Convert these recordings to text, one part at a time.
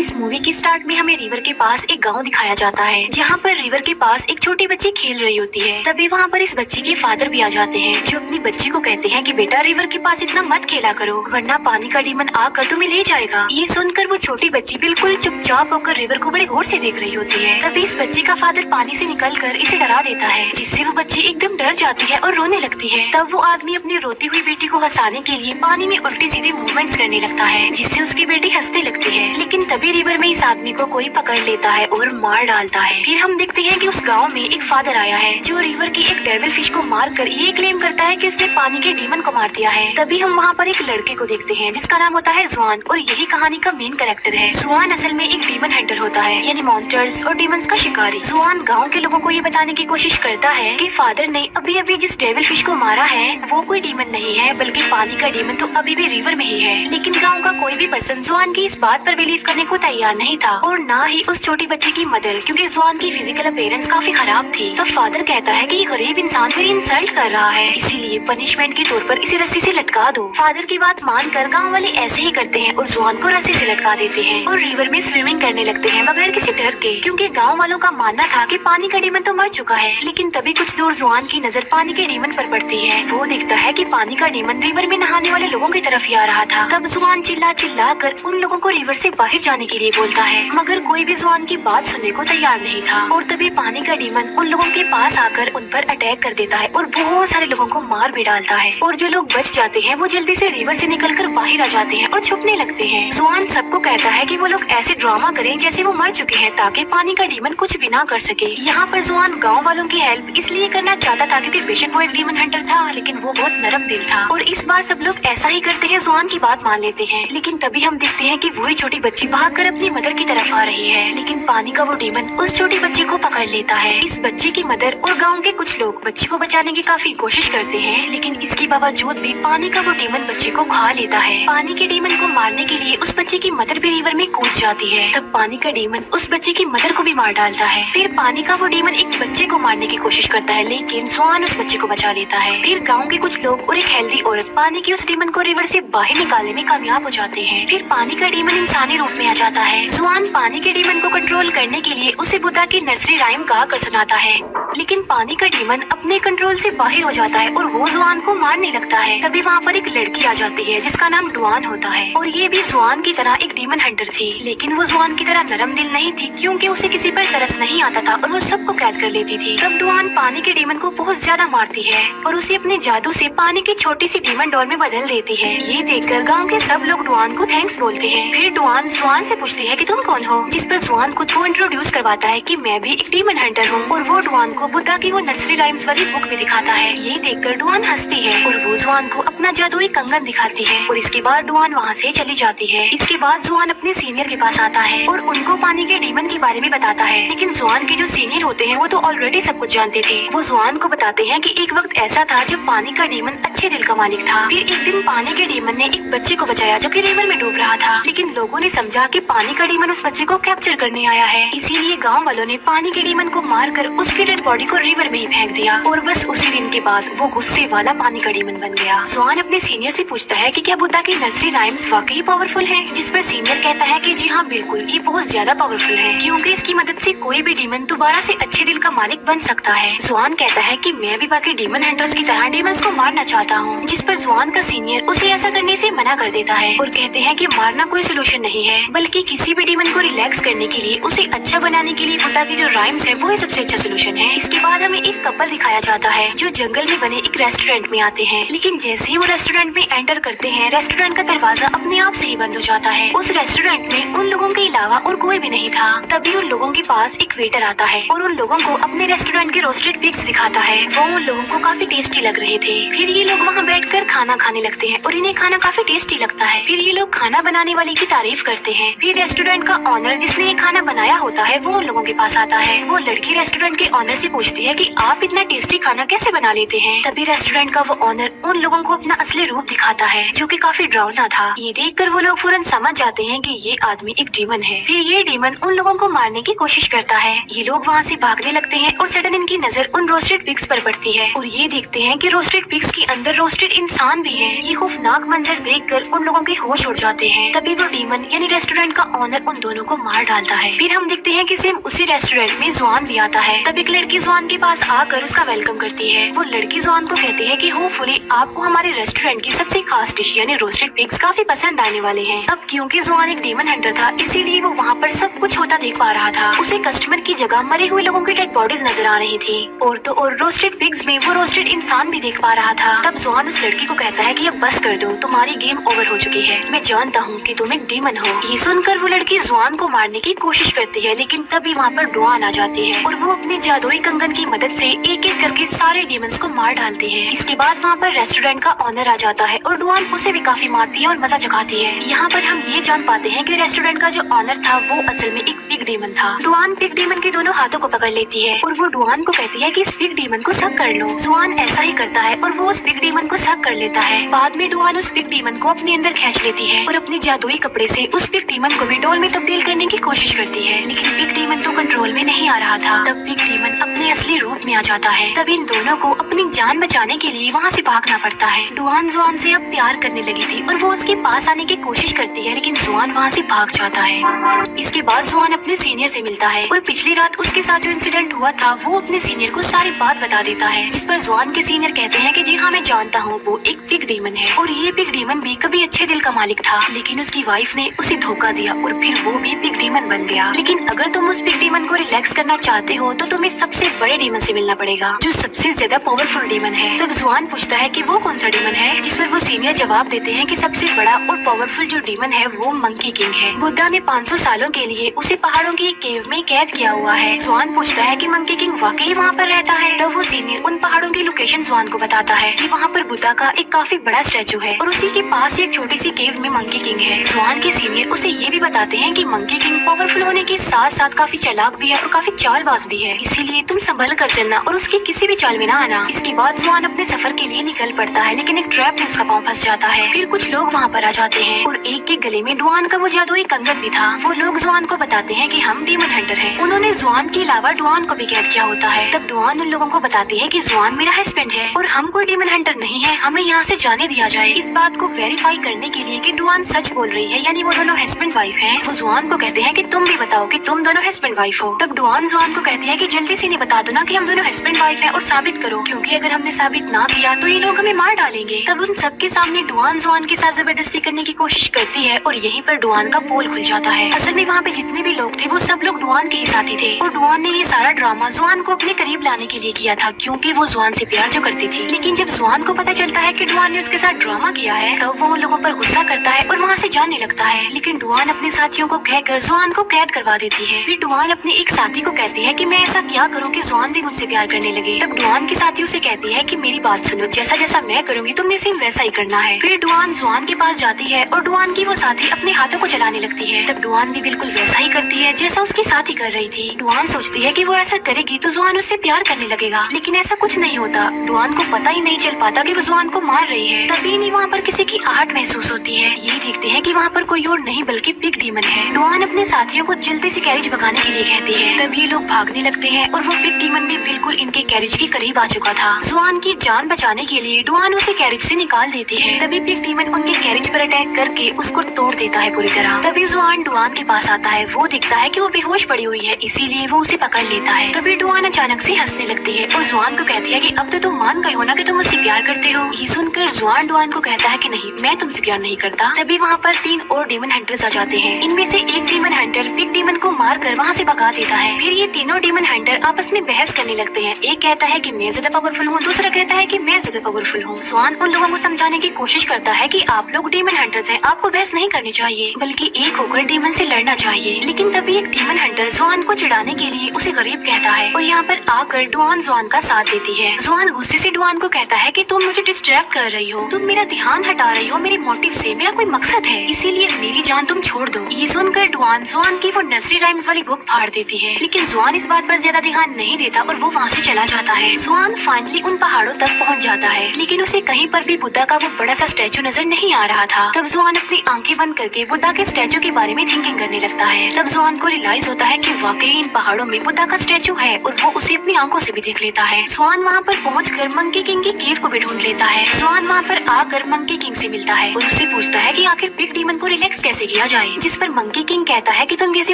इस मूवी के स्टार्ट में हमें रिवर के पास एक गांव दिखाया जाता है, जहां पर रिवर के पास एक छोटी बच्ची खेल रही होती है। तभी वहां पर इस बच्ची के फादर भी आ जाते हैं, जो अपनी बच्ची को कहते हैं कि बेटा रिवर के पास इतना मत खेला करो, वरना पानी का डीमन आकर तुम्हें ले जाएगा। ये सुनकर वो छोटी बच्ची बिल्कुल चुपचाप होकर रिवर को बड़े गौर से देख रही होती है। तभी इस बच्ची का फादर पानी से निकलकर इसे डरा देता है, जिससे वो बच्ची एकदम डर जाती है और रोने लगती है। तब वो आदमी अपनी रोती हुई बेटी को हंसाने के लिए पानी में उल्टी सीधी मूवमेंट्स करने लगता है, जिससे उसकी बेटी हंसने लगती है। लेकिन तभी रिवर में इस आदमी को कोई पकड़ लेता है और मार डालता है। फिर हम देखते हैं कि उस गांव में एक फादर आया है, जो रिवर की एक डेविल फिश को मारकर ये क्लेम करता है कि उसने पानी के डीमन को मार दिया है। तभी हम वहाँ पर एक लड़के को देखते हैं, जिसका नाम होता है जुआन, और यही कहानी का मेन कैरेक्टर है। जुआन असल में एक डीमन हंटर होता है, यानी मॉन्स्टर्स और डीमंस का शिकारी। जुआन गाँव के लोगों को ये बताने की कोशिश करता है कि फादर ने अभी अभी जिस डेविल फिश को मारा है वो कोई डीमन नहीं है, बल्कि पानी का डीमन तो अभी भी रिवर में ही है। लेकिन गाँव का कोई भी पर्सन जुआन की इस बात पर बिलीव करने को तैयार नहीं था, और ना ही उस छोटी बच्ची की मदर, क्योंकि जुआन की फिजिकल अपीयरेंस काफी खराब थी। तो फादर कहता है कि ये गरीब इंसान मेरी इंसल्ट कर रहा है, इसीलिए पनिशमेंट के तौर पर इसे रस्सी से लटका दो। फादर की बात मानकर गांव वाले ऐसे ही करते हैं और जुआन को रस्सी से लटका देते हैं और रिवर में स्विमिंग करने लगते हैं बगैर किसी डर के, क्योंकि गाँव वालों का मानना था कि पानी का डीमन तो मर चुका है। लेकिन तभी कुछ दूर जुआन की नजर पानी के डीमन पर पड़ती है। वो देखता है कि पानी का डीमन रिवर में नहाने वाले लोगों की तरफ ही आ रहा था। तब जुआन चिल्ला चिल्ला कर उन लोगों को रिवर से बाहर जाने के लिए बोलता है, मगर कोई भी जुआन की बात सुनने को तैयार नहीं था। और तभी पानी का डीमन उन लोगों के पास आकर उन पर अटैक कर देता है और बहुत सारे लोगों को मार भी डालता है। और जो लोग बच जाते हैं वो जल्दी से रिवर से निकलकर बाहर आ जाते हैं और छुपने लगते हैं। जुआन सबको कहता है कि वो लोग ऐसे ड्रामा करें जैसे वो मर चुके हैं, ताकि पानी का डीमन कुछ भी ना कर सके। यहाँ पर जुआन गाँव वालों की हेल्प इसलिए करना चाहता था क्योंकि बेशक वो एक डीमन हंटर था, लेकिन वो बहुत नरम दिल था, और इस बार सब लोग ऐसा ही करते हैं, जुआन की बात मान लेते हैं। लेकिन तभी हम देखते हैं कि वही छोटी बच्ची भागकर अपनी मदर की तरफ आ रही है, लेकिन पानी का वो डीमन उस छोटी बच्ची को पकड़ लेता है। इस बच्चे की मदर और गाँव के कुछ लोग बच्ची को बचाने की काफी कोशिश करते हैं, लेकिन इसके बावजूद भी पानी का वो डीमन बच्चे को खा लेता है। पानी के डीमन को मारने के लिए उस बच्चे की मदर भी रिवर में कूद जाती है। तब पानी का डीमन उस बच्चे की मदर को भी मार डालता है। फिर पानी का वो डीमन एक बच्चे को मारने की कोशिश करता है, लेकिन जुआन उस बच्चे को बचा लेता है। फिर गाँव के कुछ लोग और एक हेल्दी औरत पानी की उस डीमन को रिवर से बाहर निकालने में कामयाब हो जाते हैं। फिर पानी का डीमन इंसानी रूप में आ जाता है। जुआन पानी के डीमन को कंट्रोल करने के लिए उसे बुद्धा की नर्सरी राइम गा कर सुनाता है, लेकिन पानी का डीमन अपने कंट्रोल से बाहर हो जाता है और वो जुआन को मारने लगता है। तभी वहाँ पर एक लड़की आ जाती है, जिसका नाम डुआन होता है, और ये भी जुआन की तरह एक डीमन हंटर थी। लेकिन वो जुआन की तरह नरम दिल नहीं थी, क्योंकि उसे किसी पर तरस नहीं आता था और वो सबको कैद कर लेती थी। तब डुआन पानी के डीमन को बहुत ज्यादा मारती है और उसे अपने जादू से पानी की छोटी सी डीमन डॉल में बदल देती है। ये देखकर गाँव के सब लोग डुआन को थैंक्स बोलते हैं। फिर डुआन जुआन से पूछती है कि तुम कौन हो, जिस पर जुआन खुद को इंट्रोड्यूस करवाता है कि मैं भी एक डीमन हंटर हूँ, और वो डुआन को बुद्धा की वो नर्सरी राइम्स वाली बुक भी दिखाता है। ये देखकर डुआन हंसती है और वो जुआन को अपना जादुई कंगन दिखाती है, और इसके बाद डुआन वहाँ से चली जाती है। इसके बाद जुआन अपने सीनियर के पास आता है और उनको पानी के डीमन के बारे में बताता है, लेकिन जुआन के जो सीनियर होते हैं वो तो ऑलरेडी सब कुछ जानते थे। वो जुआन को बताते हैं कि एक वक्त ऐसा था जब पानी का डीमन अच्छे दिल का मालिक था। फिर एक दिन पानी के डीमन ने एक बच्चे को बचाया जो कि रिवर में डूब रहा था, लेकिन लोगों ने समझा कि पानी का डीमन उस बच्चे को कैप्चर करने आया है, इसीलिए गाँव वालों ने पानी के डीमन को मारकर उसकी डेड बॉडी को रिवर में ही फेंक दिया। और बस उसी दिन के बाद वो गुस्से वाला पानी का डीमन बन गया। जुआन अपने सीनियर से पूछता है कि क्या बुद्धा की नर्सरी राइम्स वाकई पावरफुल है, जिस पर सीनियर कहता है कि जी हाँ बिल्कुल, ये बहुत ज्यादा पावरफुल है, क्योंकि इसकी मदद से कोई भी डीमन दोबारा से अच्छे दिल का मालिक बन सकता है। जुआन कहता है कि मैं भी बाकी डीमन हंटर्स की तरह डीमंस को मारना चाहता हूँ, जिस पर जुआन का सीनियर उसे ऐसा करने से मना कर देता है और कहते हैं कि मारना कोई सोल्यूशन नहीं है, बल्कि किसी भी डीमन को रिलैक्स करने के लिए, उसे अच्छा बनाने के लिए बुद्धा की जो राइम्स है वो ही सबसे अच्छा सोल्यूशन है। इसके बाद हमें एक कपल दिखाया जाता है जो जंगल में बने एक रेस्टोरेंट में आते हैं, लेकिन जैसे ही वो रेस्टोरेंट में एंटर करते हैं, रेस्टोरेंट का दरवाजा अपने आप से ही बंद हो जाता है। उस रेस्टोरेंट में उन लोगों के अलावा और कोई भी नहीं था। तभी उन लोगों के पास एक वेटर आता है और उन लोगों को अपने रेस्टोरेंट के रोस्टेड पिग्स दिखाता है। वो उन लोगों को काफी टेस्टी लग रहे थे। फिर ये लोग वहाँ बैठकर खाना खाने लगते हैं और इन्हें खाना काफी टेस्टी लगता है। फिर ये लोग खाना बनाने वाले की तारीफ करते हैं। फिर रेस्टोरेंट का ऑनर, जिसने ये खाना बनाया होता है, वो उन लोगों के पास आता है। वो लड़की रेस्टोरेंट के ऑनर से पूछती है कि आप इतना टेस्टी खाना कैसे बना लेते हैं। तभी रेस्टोरेंट का वो ऑनर उन लोगों को अपना असली रूप दिखाता है, जो कि काफी डरावना था। ये देखकर वो लोग फौरन समझ जाते हैं कि ये आदमी एक डीमन है। फिर ये डीमन उन लोगों को मारने की कोशिश करता है। ये लोग वहाँ से भागने लगते हैं और सडन इनकी नजर उन रोस्टेड पिग्स पर पड़ती है और ये देखते हैं कि रोस्टेड पिग्स के अंदर रोस्टेड इंसान भी है। ये खौफनाक मंजर देखकर उन लोगों के होश उड़ जाते हैं। तभी वो डीमन यानी रेस्टोरेंट रेस्टोरेंट का ऑनर उन दोनों को मार डालता है। फिर हम देखते हैं कि सेम उसी रेस्टोरेंट में जुआन भी आता है। तब एक लड़की जुआन के पास आकर उसका वेलकम करती है। वो लड़की जुआन को कहती है कि होपफुली आपको हमारे रेस्टोरेंट की सबसे खास डिश यानी रोस्टेड पिग्स काफी पसंद आने वाले हैं। अब क्योंकि जुआन एक डीमन हंटर था, इसीलिए वो वहाँ पर सब कुछ होता देख पा रहा था। उसे कस्टमर की जगह मरे हुए लोगों की डेड बॉडीज नजर आ रही थी, और तो और रोस्टेड पिग्स में वो रोस्टेड इंसान भी देख पा रहा था। तब जुआन उस लड़की को कहता है कि अब बस कर दो, तुम्हारी गेम ओवर हो चुकी है। मैं जानता हूँ कि तुम एक डीमन हो। ये सुनकर वो लड़की जुआन को मारने की कोशिश करती है, लेकिन तभी वहाँ पर डुआन आ जाती है और वो अपनी जादुई कंगन की मदद से एक एक करके सारे डीमंस को मार डालती है। इसके बाद वहाँ पर रेस्टोरेंट का ऑनर आ जाता है और डुआन उसे भी काफी मारती है और मजा चखाती है। यहाँ पर हम ये जान पाते हैं कि रेस्टोरेंट का जो ऑनर था वो असल में एक पिग डीमन था। डुआन पिग डीमन के दोनों हाथों को पकड़ लेती है और वो डुआन को कहती है कि इस पिग डीमन को सक कर लो। जुआन ऐसा ही करता है और वो उस पिग डीमन को सक कर लेता है। बाद में डुआन उस पिग डीमन को अपने अंदर खींच लेती है और अपने जादुई कपड़े से उस पिग डीमन को भी डॉल में तब्दील करने की कोशिश करती है, लेकिन पिग डीमन तो कंट्रोल में नहीं आ रहा था। तब पिग डीमन अपने असली रूप में आ जाता है। तब इन दोनों को अपनी जान बचाने के लिए वहाँ से भागना पड़ता है। डुआन जुआन से अब प्यार करने लगी थी और वो उसके पास आने की कोशिश करती है, लेकिन जुआन वहाँ से भाग जाता है। इसके बाद जुआन अपने सीनियर से मिलता है और पिछली रात उसके साथ जो इंसिडेंट हुआ था वो अपने सीनियर को सारी बात बता देता है, जिस पर जुआन के सीनियर कहते हैं कि जी हाँ मैं जानता हूँ, वो एक पिग डीमन है और ये पिग डीमन भी कभी अच्छे दिल का मालिक था, लेकिन उसकी वाइफ ने उसे धोखा दिया और फिर वो भी पिग डीमन बन गया। लेकिन अगर तुम उस पिग डीमन को रिलैक्स करना चाहते हो तो तुम्हें सबसे बड़े डीमन से मिलना पड़ेगा, जो सबसे ज्यादा पावरफुल डीमन है। तब जुआन पूछता है कि वो कौन सा डीमन है, जिस पर वो सीनियर जवाब देते हैं कि सबसे बड़ा और पावरफुल जो डीमन है वो मंकी किंग है। बुद्धा ने 500 सालों के लिए उसे पहाड़ों की एक केव में कैद किया हुआ है। जुआन पूछता है कि मंकी किंग वाकई वहाँ पर रहता है। तब वो सीनियर उन पहाड़ों की लोकेशन जुआन को बताता है कि वहाँ पर बुद्धा का एक काफी बड़ा स्टैचू है और उसी के पास एक छोटी सी केव में मंकी किंग है। जुआन के सीनियर उसे ये भी बताते हैं कि मंकी किंग पावरफुल होने के साथ साथ काफी चालाक भी है और काफी चालबाज भी है, इसीलिए तुम संभल कर चलना और उसकी किसी भी चाल में न आना। इसके बाद जुआन अपने सफर के लिए निकल पड़ता है, लेकिन एक ट्रैप में उसका पाँव फंस जाता है। फिर कुछ लोग वहाँ पर आ जाते हैं और एक के गले में डुआन का वो जादुई कंगन भी था। वो लोग जुआन को बताते हैं कि हम डीमन हंटर हैं। उन्होंने जुआन के अलावा डुआन को भी कैद किया होता है। तब डुआन उन लोगों को बताती है कि जुआन मेरा हस्बैंड है और हम कोई डीमन हंटर नहीं है, हमें यहाँ से जाने दिया जाए। इस बात को वेरीफाई करने के लिए कि डुआन सच बोल रही है, यानी वो दोनों हस्बैंड वाइफ हैं, वो जुआन को कहते हैं कि तुम भी बताओ कि तुम दोनों हस्बैंड वाइफ हो। तब डुआन जुआन को कहती है कि जल्दी से नहीं बता दो ना कि हम दोनों हस्बैंड वाइफ हैं और साबित करो, क्योंकि अगर हमने साबित ना किया तो ये लोग हमें मार डालेंगे। तब उन सबके सामने डुआन जुआन के साथ जबरदस्ती करने की कोशिश करती है और यहीं पर डुआन का पोल खुल जाता है। असल में वहाँ पे जितने भी लोग थे वो सब लोग डुआन के ही साथी थे और डुआन ने ये सारा ड्रामा जुआन को अपने करीब लाने के लिए किया था, क्योंकि वो जुआन से प्यार जो करती थी। लेकिन जब जुआन को पता चलता है कि डुआन ने उसके साथ ड्रामा किया है तब वो उन लोगों पर गुस्सा करता है और वहाँ से जाने लगता है। लेकिन डुआन अपने साथियों को कहकर जुआन को कैद करवा देती है। फिर डुआन अपने एक साथी को कहती है कि मैं ऐसा क्या करूँ कि जुआन भी मुझसे प्यार करने लगे। तब डुआन की साथी उसे कहती है कि मेरी बात सुनो, जैसा जैसा मैं करूँगी तुमने सेम वैसा ही करना है। फिर डुआन जुआन के पास जाती है और डुआन की वो साथी अपने हाथों को चलाने लगती है। तब डुआन भी बिल्कुल वैसा ही करती है जैसा उसकी साथी कर रही थी। डुआन सोचती है कि वो ऐसा करेगी तो जुआन उससे प्यार करने लगेगा, लेकिन ऐसा कुछ नहीं होता। डुआन को पता ही नहीं चल पाता कि वो जुआन को मार रही है। तभी नहीं वहाँ पर किसी की आहट महसूस होती है। ये देखते हैं कि वहाँ पर कोई और नहीं बल्कि पिग डीमन है। डुआन अपने साथियों को जल्दी से कैरिज भगाने के लिए कहती है। तब ये लोग भागने लगते हैं और वो पिग डीमन भी बिल्कुल इनके कैरिज के करीब आ चुका था। जुआन की जान बचाने के लिए डुआन उसे कैरिज से निकाल देती है। तभी पिग डीमन उनके कैरिज पर अटैक करके उसको तोड़ देता है पूरी तरह। तभी जुआन डुआन के पास आता है। वो दिखता है कि वो बेहोश पड़ी हुई है, इसीलिए वो उसे पकड़ लेता है। तभी डुआन अचानक से हंसने लगती है और जुआन को कहती है कि अब तो तुम मान गए हो ना कि तुम मुझसे प्यार करते हो। ये सुनकर जुआन डुआन को कहता है कि नहीं, मैं तुमसे प्यार नहीं करता। तभी वहाँ पर 3 और डीमन हंटर्स आ जाते हैं। इनमें से एक डीमन हंटर पिग डीमन को मार कर वहाँ से भगा देता है। फिर ये तीनों डीमन हंटर आपस में बहस करने लगते हैं। एक कहता है कि मैं ज्यादा पावरफुल हूँ, दूसरा कहता है कि मैं ज्यादा पावरफुल हूँ। जुआन उन लोगों को समझाने की कोशिश करता है कि आप लोग डीमन हंटर्स हैं, आपको बहस नहीं करनी चाहिए बल्कि एक होकर डीमन से लड़ना चाहिए। लेकिन तभी एक डीमन हंटर जुआन को चिढ़ाने के लिए उसे गरीब कहता है और यहाँ पर आकर डुआन जुआन का साथ देती है। जुआन गुस्से से डुआन को कहता है कि तुम मुझे डिस्ट्रैक्ट कर रही हो, तुम मेरा ध्यान हटा रही हो मेरे मोटिव से, मेरा कोई मकसद है, इसीलिए मेरी जान तुम छोड़ दो। ये सुनकर डुआन जुआन की वो नर्सरी राइम्स वाली बुक फाड़ देती है, लेकिन जुआन इस बात पर ज्यादा ध्यान नहीं देता और वो वहाँ से चला जाता है। जुआन फाइनली उन पहाड़ों तक पहुँच जाता है, लेकिन उसे कहीं पर भी बुद्धा का वो बड़ा सा स्टैचू नजर नहीं आ रहा था। तब जुआन अपनी आंखें बंद करके बुद्धा के स्टैचू के बारे में थिंकिंग करने लगता है। तब जुआन को रियलाइज होता है कि वाकई इन पहाड़ों में बुद्धा का स्टैचू है और वो उसे अपनी आंखों से भी देख लेता है। जुआन वहाँ पर पहुँचकर मंकी किंग की केव को भी ढूंढ लेता है। जुआन वहाँ पर आकर मंकी किंग से मिलता है और उससे पूछता है कि आखिर बिग डीमन को रिलैक्स कैसे किया जाए, जिस पर मंकी किंग कहता है कि तुम किसी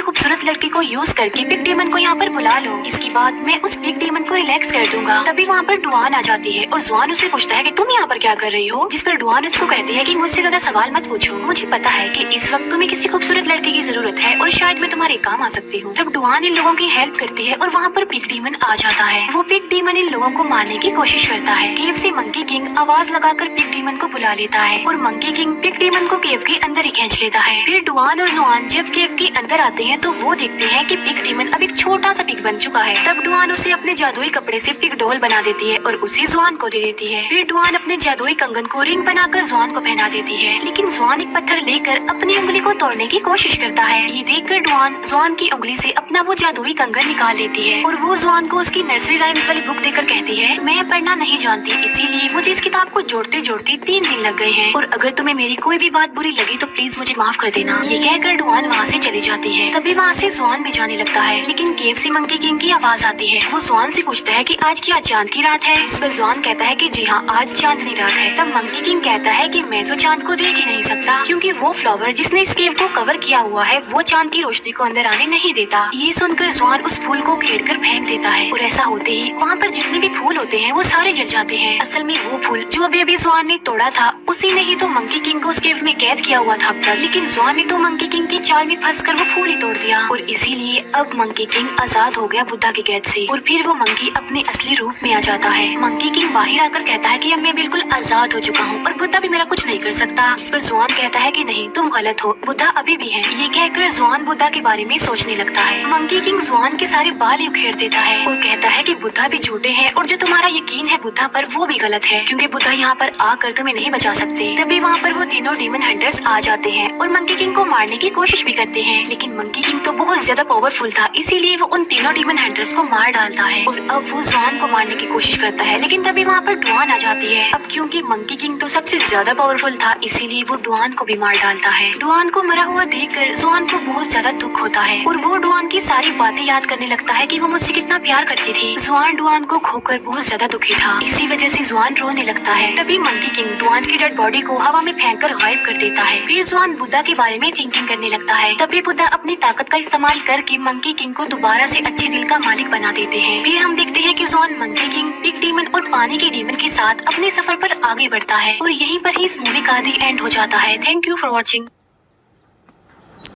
खूबसूरत लड़की को यूज करके बिग डीमन को यहाँ पर बुला लो, इसके बाद मैं उस बिग डीमन को रिलैक्स कर दूंगा। तभी वहाँ पर डुआन आ जाती है और जुआन उससे पूछता है कि तुम यहाँ पर क्या कर रही हो, जिस पर डुआन उसको कहती है कि मुझसे ज्यादा सवाल मत पूछो, मुझे पता है कि इस वक्त तुम्हें किसी खूबसूरत लड़की की जरूरत है और शायद मैं तुम्हारे काम आ सकती हूँ। तब डुआन इन लोगों की हेल्प करती है और वहाँ पर बिग डीमन आ जाता है। वो बिग डीमन इन लोगों को मारने की कोशिश करता है। केव से मंकी किंग आवाज लगाकर बिग डीमन को बुला लेता है और मंकी किंग बिग डीमन को केव के अंदर ही खींच लेता है। फिर डुआन और जुआन जब केव के अंदर आते हैं तो वो देखते हैं कि बिग डीमन अब एक छोटा सा पिग बन चुका है। तब डुआन उसे अपने जादुई कपड़े से पिग डॉल बना देती है और उसे जुआन को दे देती है। फिर डुआन अपने जादुई कंगन को रिंग बनाकर जुआन को पहना देती है, लेकिन जुआन एक पत्थर लेकर अपनी उंगली को तोड़ने की कोशिश करता है। ये देखकर डुआन जुआन की उंगली से अपना वो जादुई कंगन निकाल लेती है और वो जुआन को उसकी नर्सरी राइम्स वाली बुक देकर कहती है, मैं पढ़ना नहीं जानती, इसीलिए मुझे इस किताब को जोड़ते जोड़ते 3 दिन लग गए हैं और अगर तुम्हें मेरी कोई भी बात बुरी लगी तो प्लीज मुझे माफ कर देना। ये कहकर डुआन वहाँ से चली जाती है। तभी वहाँ से जुआन भी जाने लगता है, लेकिन केव से मंकी किंग की आवाज आती है। वो जुआन से पूछता है कि आज क्या चांद की रात है, इस पर जुआन कहता है कि जी हाँ, आज चांदनी रात है। तब मंकी किंग कहता है कि मैं तो चांद को देख ही नहीं सकता, क्योंकि वो फ्लावर जिसने इस केव को कवर किया हुआ है वो चांद की रोशनी को अंदर आने नहीं देता। ये सुनकर जुआन उस फूल को खेड़कर फेंक देता है और ऐसा होते ही वहाँ पर जितने भी फूल होते हैं वो सारे जल जाते हैं। असल में वो फूल जो अभी जुआन ने तोड़ा था उसी ने ही तो मंकी किंग को उस केव में कैद किया हुआ था अब तक, लेकिन जुआन ने तो मंकी किंग की चाल में फंसकर वो फूल ही तोड़ दिया और इसीलिए अब मंकी किंग आजाद हो गया बुद्धा की कैद से और फिर वो मंकी अपने असली रूप में आ जाता है। मंकी किंग बाहर आकर कहता है कि अब मैं बिल्कुल आजाद हो चुका हूँ और बुद्धा भी मेरा कुछ नहीं कर सकता। इस पर जुआन कहता है कि नहीं, तुम गलत हो, बुद्धा अभी भी है। ये कहकर जुआन बुद्धा के बारे में सोचने लगता है। मंकी किंग जुआन के सारे बाल ही उखेड़ देता है और कहता है कि बुद्धा भी झूठे हैं और जो तुम्हारा यकीन है बुद्धा पर वो भी गलत है, क्योंकि बुद्धा यहाँ पर आकर तुम्हें नहीं बचा सकते। तभी वहाँ पर वो तीनों डीमन हंटर्स आ जाते हैं और मंकी किंग को मारने की कोशिश भी करते हैं, लेकिन मंकी किंग तो बहुत ज्यादा पावरफुल था, इसीलिए वो उन तीनों डीमन हंटर्स को मार डालता है और अब वो जुआन को मारने की कोशिश करता है, लेकिन तभी वहाँ पर डुआन आ जाती है। अब क्योंकि मंकी किंग तो सबसे ज्यादा पावरफुल था, इसीलिए वो डुआन को भी मार डालता है। डुआन को मरा हुआ देखकर जुआन को बहुत ज्यादा दुख होता है और वो डुआन की सारी बातें याद करने लगता है कि वो मुझसे कितना प्यार करती थी। जुआन डुआन को खोकर बहुत ज्यादा दुखी था, इसी वजह से जुआन रोने लगता है। तभी मंकी किंग डुआन की डेड बॉडी को हवा में फेंककर गायब कर देता है। फिर जुआन बुद्धा के बारे में थिंकिंग करने लगता है। तभी बुद्धा अपनी ताकत का इस्तेमाल करके मंकी किंग को दोबारा से अच्छे दिल का मालिक बना देते हैं। फिर हम देखते हैं कि जुआन मंकी किंग, बिग डीमन और पानी के डीमन के साथ अपने सफर पर आगे बढ़ता है और यहीं पर ही इस मूवी का दी एंड हो जाता है। Thank you for watching.